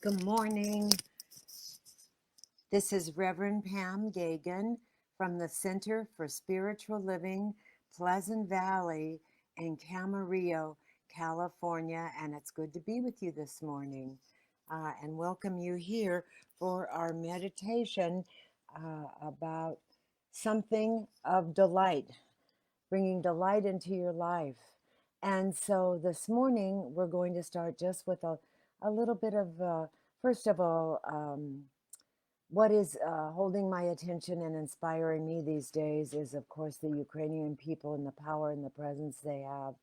Good morning. This is Reverend Pam Geagan from the Center for Spiritual Living, Pleasant Valley in Camarillo, California, and it's good to be with you this morning and welcome you here for our meditation about something of delight, bringing delight into your life. And so this morning, we're going to start just with a little bit of, first of all, what is holding my attention and inspiring me these days is, of course, the Ukrainian people and the power and the presence they have,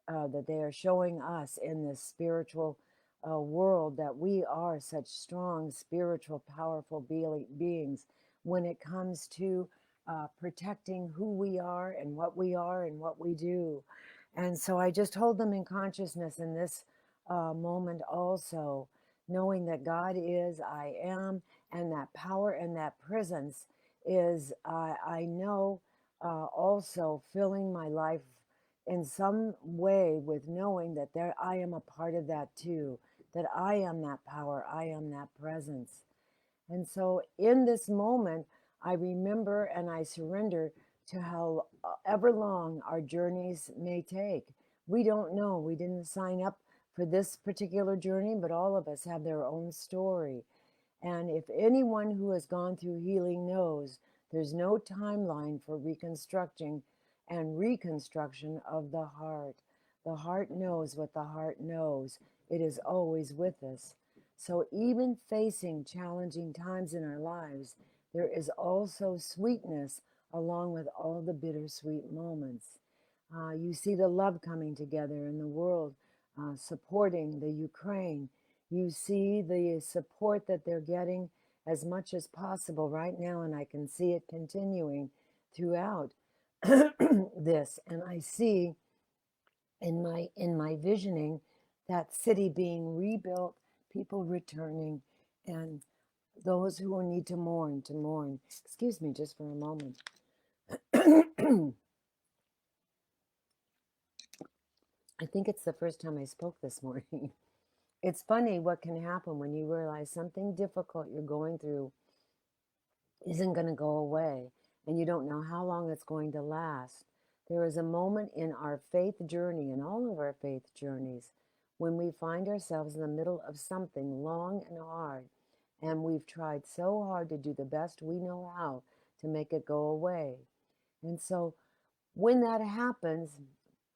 that they are showing us in this spiritual world, that we are such strong, spiritual, powerful beings when it comes to protecting who we are and what we do. And so I just hold them in consciousness in this moment also, knowing that God is, I am, and that power and that presence is, I know, also filling my life in some way with knowing that there I am a part of that too, that I am that power, I am that presence. And so in this moment, I remember and I surrender to how ever long our journeys may take. We don't know. We didn't sign up for this particular journey, but all of us have their own story. And if anyone who has gone through healing knows, there's no timeline for reconstructing and reconstruction of the heart. The heart knows what the heart knows. It is always with us. So even facing challenging times in our lives, there is also sweetness along with all the bittersweet moments. You see the love coming together in the world, supporting the Ukraine. You see the support that they're getting as much as possible right now, and I can see it continuing throughout this. And I see in my visioning that city being rebuilt, people returning, and those who need to mourn to mourn. Excuse me just for a moment. I think it's the first time I spoke this morning. It's funny what can happen when you realize something difficult you're going through isn't going to go away and you don't know how long it's going to last. There is a moment in our faith journey, in all of our faith journeys, when we find ourselves in the middle of something long and hard, and we've tried so hard to do the best we know how to make it go away. And so when that happens,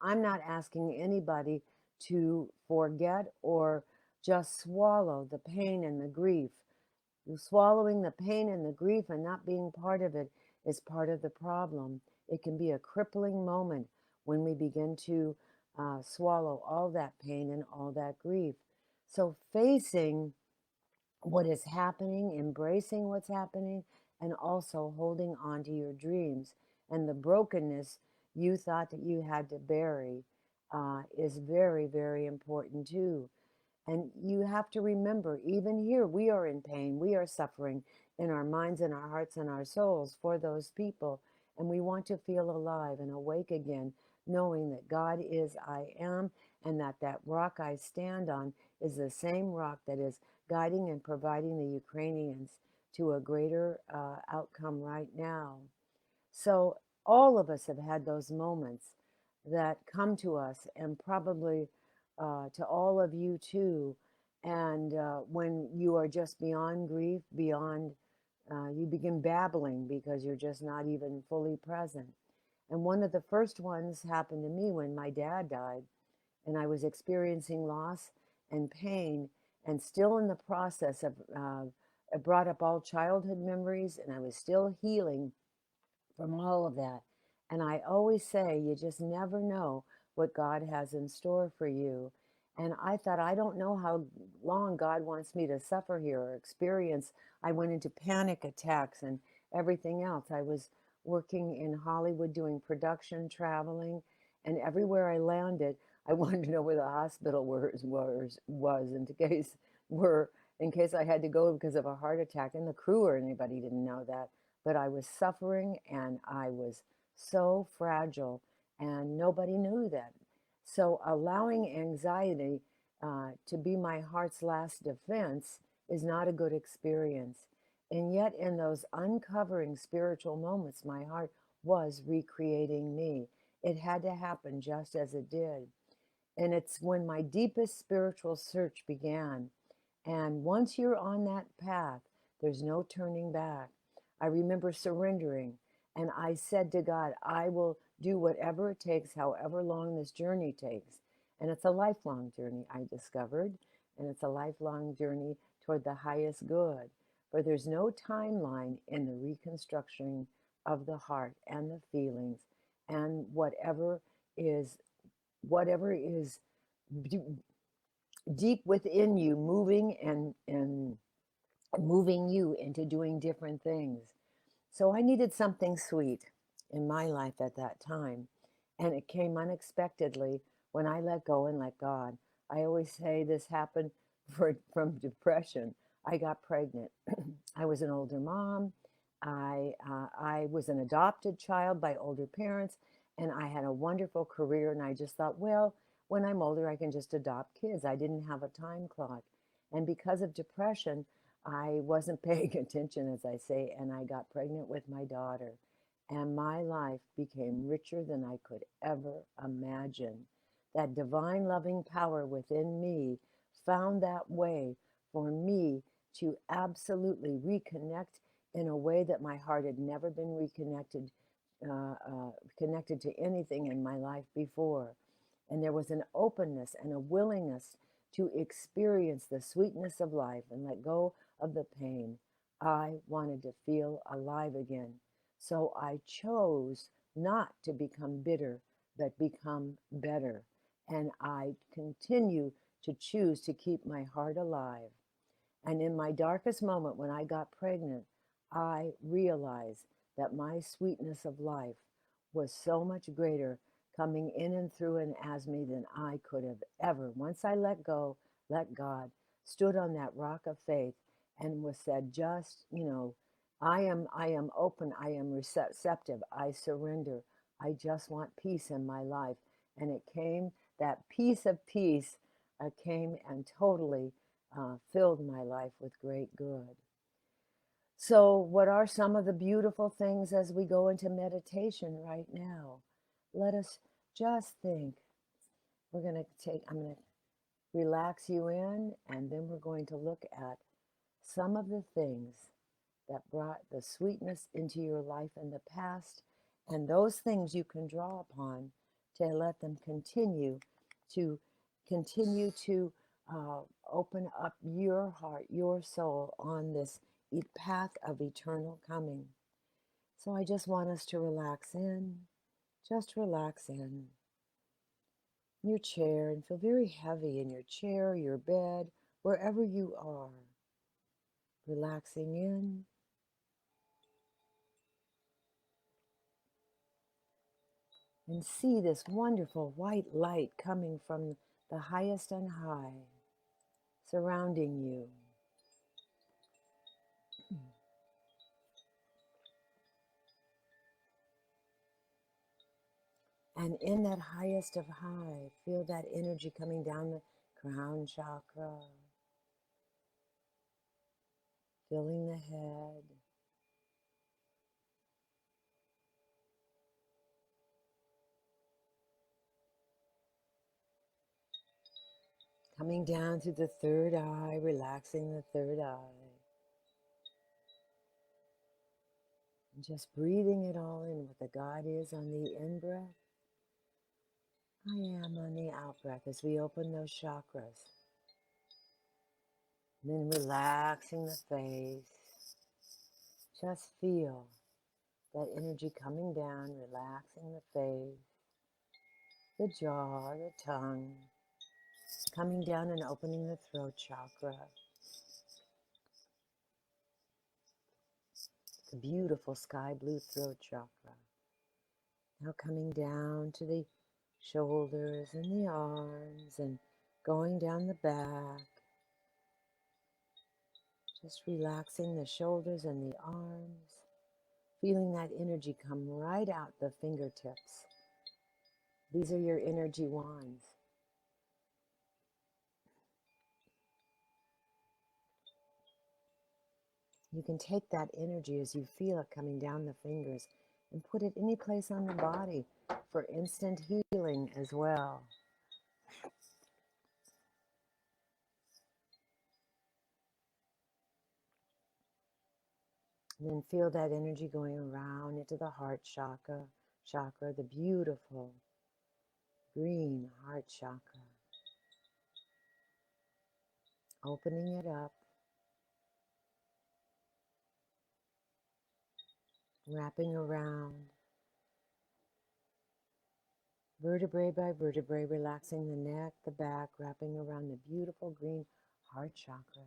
I'm not asking anybody to forget or just swallow the pain and the grief. Swallowing the pain and the grief and not being part of it is part of the problem. It can be a crippling moment when we begin to swallow all that pain and all that grief. So facing what is happening, embracing what's happening, and also holding on to your dreams and the brokenness you thought that you had to bury is very, very important too. And you have to remember, even here, we are in pain. We are suffering in our minds and our hearts and our souls for those people. And we want to feel alive and awake again, knowing that God is I am, and that rock I stand on is the same rock that is guiding and providing the Ukrainians to a greater outcome right now. So all of us have had those moments that come to us, and probably to all of you too. And when you are just beyond grief, beyond, you begin babbling because you're just not even fully present. And one of the first ones happened to me when my dad died, and I was experiencing loss and pain, and still in the process of, it brought up all childhood memories, and I was still healing from all of that. And I always say, you just never know what God has in store for you. And I thought, I don't know how long God wants me to suffer here or experience. I went into panic attacks and everything else. I was working in Hollywood doing production, traveling, and everywhere I landed, I wanted to know where the hospital was in case I had to go because of a heart attack. And the crew or anybody didn't know that. But I was suffering and I was so fragile, and nobody knew that. So allowing anxiety to be my heart's last defense is not a good experience. And yet, in those uncovering spiritual moments, my heart was recreating me. It had to happen just as it did. And it's when my deepest spiritual search began. And once you're on that path, there's no turning back. I remember surrendering, and I said to God, I will do whatever it takes, however long this journey takes. And it's a lifelong journey, I discovered, and it's a lifelong journey toward the highest good. For there's no timeline in the reconstruction of the heart and the feelings and whatever is deep within you, moving and moving you into doing different things. So I needed something sweet in my life at that time, and it came unexpectedly when I let go and let God. I always say this happened from depression. I got pregnant. I was an older mom. I was an adopted child by older parents, and I had a wonderful career. And I just thought, well, when I'm older, I can just adopt kids. I didn't have a time clock. And because of depression, I wasn't paying attention, as I say, and I got pregnant with my daughter. And my life became richer than I could ever imagine. That divine loving power within me found that way for me to absolutely reconnect in a way that my heart had never been connected to anything in my life before. And there was an openness and a willingness to experience the sweetness of life and let go of the pain. I wanted to feel alive again. So I chose not to become bitter, but become better. And I continue to choose to keep my heart alive. And in my darkest moment when I got pregnant, I realized that my sweetness of life was so much greater coming in and through and as me than I could have ever. Once I let go, let God, stood on that rock of faith and was said, just, I am open, I am receptive, I surrender. I just want peace in my life. And it came, that piece of peace came and totally filled my life with great good. So, what are some of the beautiful things as we go into meditation right now? Let us just think. I'm going to relax you in, and then we're going to look at some of the things that brought the sweetness into your life in the past, and those things you can draw upon to let them to continue to open up your heart, your soul on this path of eternal coming. So I just want us to relax in, just relax in your chair and feel very heavy in your chair, your bed, wherever you are. Relaxing in. And see this wonderful white light coming from the highest on high, surrounding you. And in that highest of high, feel that energy coming down the crown chakra, filling the head, coming down through the third eye, relaxing the third eye. And just breathing it all in, what the God is on the in-breath. I am on the out-breath as we open those chakras. And then relaxing the face. Just feel that energy coming down, relaxing the face, the jaw, the tongue, coming down and opening the throat chakra. The beautiful sky blue throat chakra. Now coming down to the shoulders and the arms and going down the back. Just relaxing the shoulders and the arms. Feeling that energy come right out the fingertips. These are your energy wands. You can take that energy as you feel it coming down the fingers and put it any place on the body for instant healing as well. And then feel that energy going around into the heart chakra, the beautiful green heart chakra. Opening it up, wrapping around, vertebrae by vertebrae, relaxing the neck, the back, wrapping around the beautiful green heart chakra.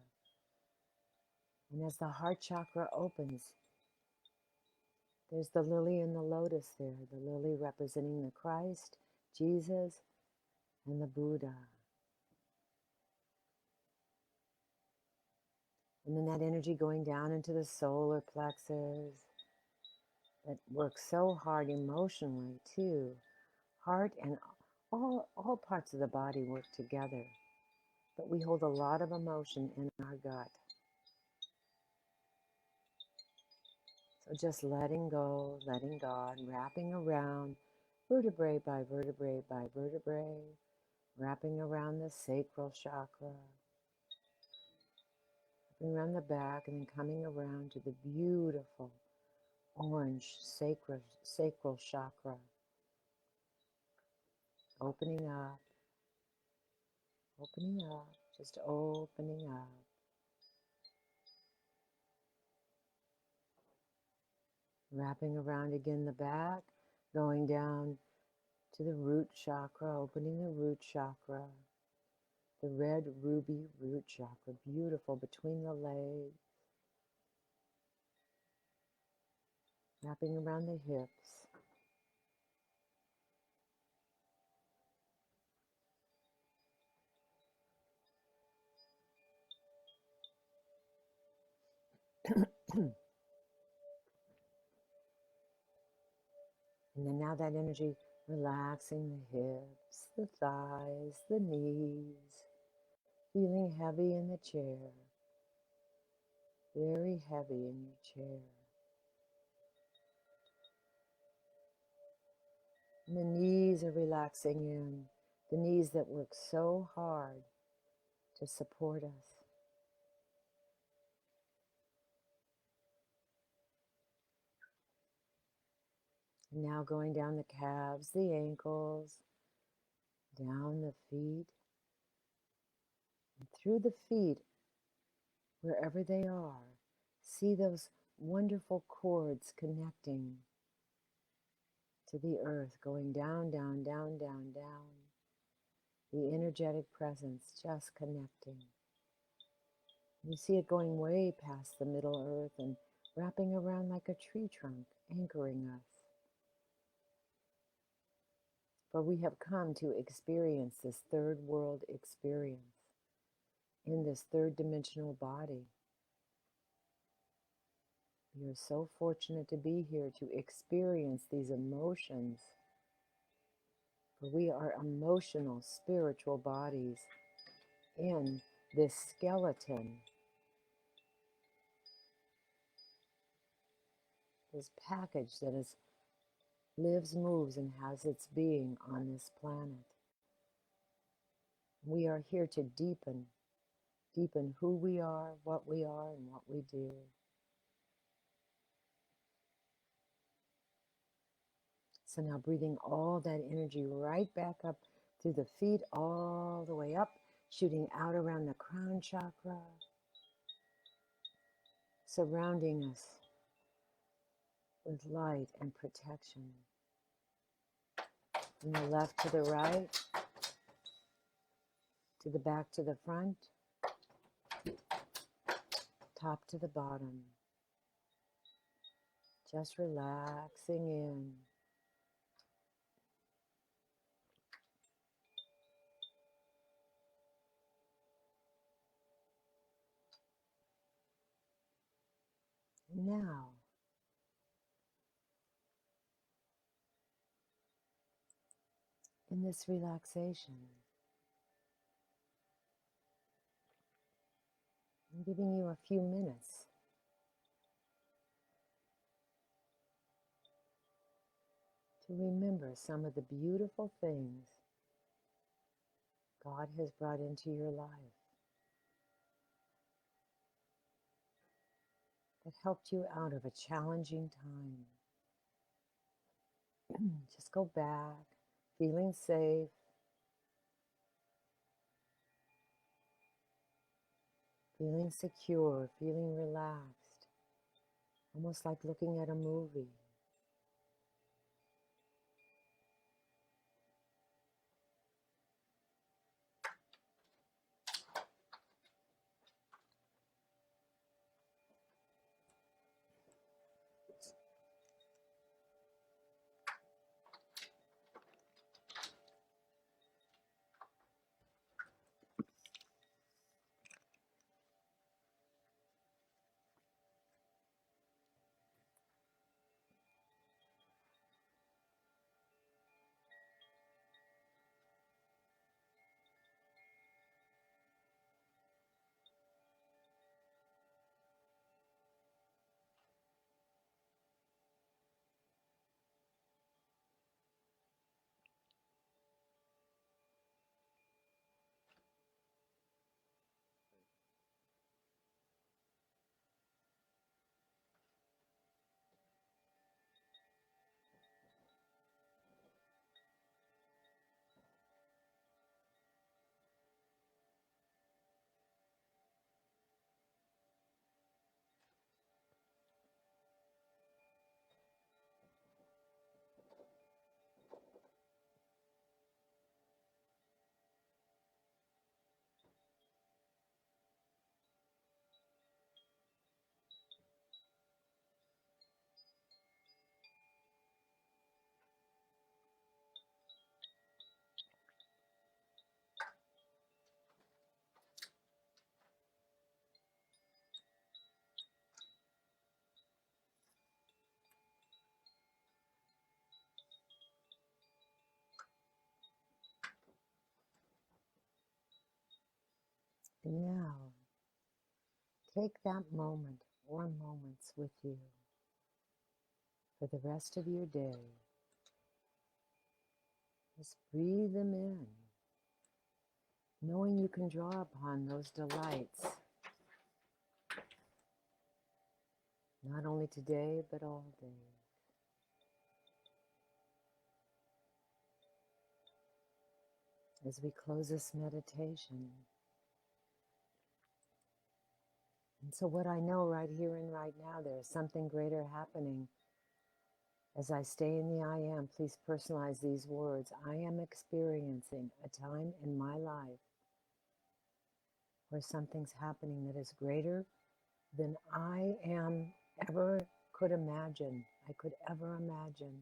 And as the heart chakra opens, there's the lily and the lotus there, the lily representing the Christ, Jesus, and the Buddha. And then that energy going down into the solar plexus that works so hard emotionally too. Heart and all parts of the body work together, but we hold a lot of emotion in our gut. So just letting go, letting God, wrapping around vertebrae by vertebrae by vertebrae, wrapping around the sacral chakra, wrapping around the back, and then coming around to the beautiful orange sacral chakra, opening up, just opening up. Wrapping around again the back, going down to the root chakra, opening the root chakra, the red ruby root chakra, beautiful between the legs, wrapping around the hips. And then now that energy relaxing the hips, the thighs, the knees, feeling heavy in the chair, very heavy in your chair. And the knees are relaxing in, the knees that work so hard to support us. And now going down the calves, the ankles, down the feet, and through the feet, wherever they are. See those wonderful cords connecting to the earth, going down, down, down, down, down. The energetic presence just connecting. You see it going way past the Middle Earth and wrapping around like a tree trunk, anchoring us. For we have come to experience this third world experience in this third dimensional body. We are so fortunate to be here to experience these emotions. For we are emotional, spiritual bodies in this skeleton, this package that is lives, moves, and has its being on this planet. We are here to deepen who we are, and what we do. So now breathing all that energy right back up through the feet, all the way up, shooting out around the crown chakra, surrounding us with light and protection. From the left to the right, to the back to the front, top to the bottom. Just relaxing in. And now, in this relaxation, I'm giving you a few minutes to remember some of the beautiful things God has brought into your life that helped you out of a challenging time. Just go back, feeling safe, feeling secure, feeling relaxed, almost like looking at a movie. And now, take that moment or moments with you for the rest of your day. Just breathe them in, knowing you can draw upon those delights, not only today, but all day. As we close this meditation. And so what I know right here and right now, there is something greater happening. As I stay in the I am, please personalize these words. I am experiencing a time in my life where something's happening that is greater than I am ever could imagine. I could ever imagine.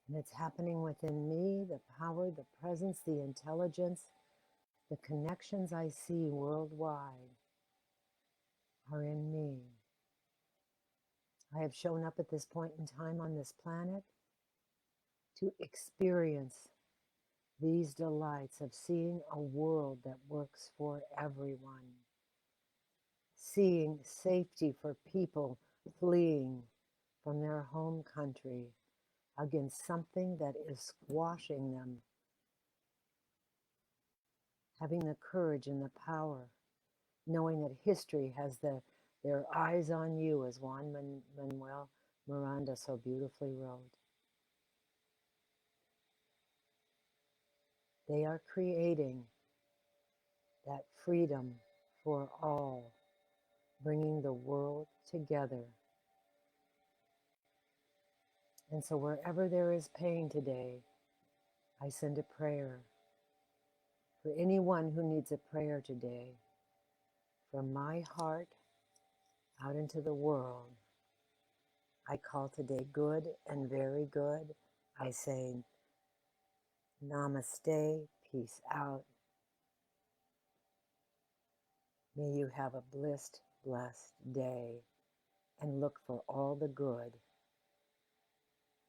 And it's happening within me, the power, the presence, the intelligence, the connections I see worldwide are in me. I have shown up at this point in time on this planet to experience these delights of seeing a world that works for everyone, seeing safety for people fleeing from their home country against something that is squashing them, having the courage and the power, knowing that history has their eyes on you, as Juan Manuel Miranda so beautifully wrote. They are creating that freedom for all, bringing the world together. And so wherever there is pain today, I send a prayer for anyone who needs a prayer today, from my heart out into the world. I call today good and very good. I say namaste, peace out. May you have a blessed day, and look for all the good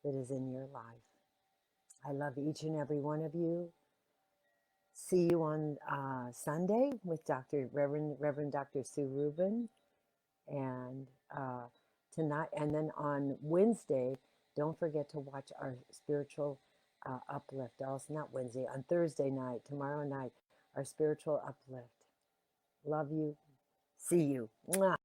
that is in your life. I love each and every one of you. See you on Sunday with Reverend Dr. Sue Rubin, and tonight, and then on Wednesday Don't forget to watch our spiritual uplift. Also, not Wednesday, on Thursday night, tomorrow night, our spiritual uplift. Love you. See you. Mwah.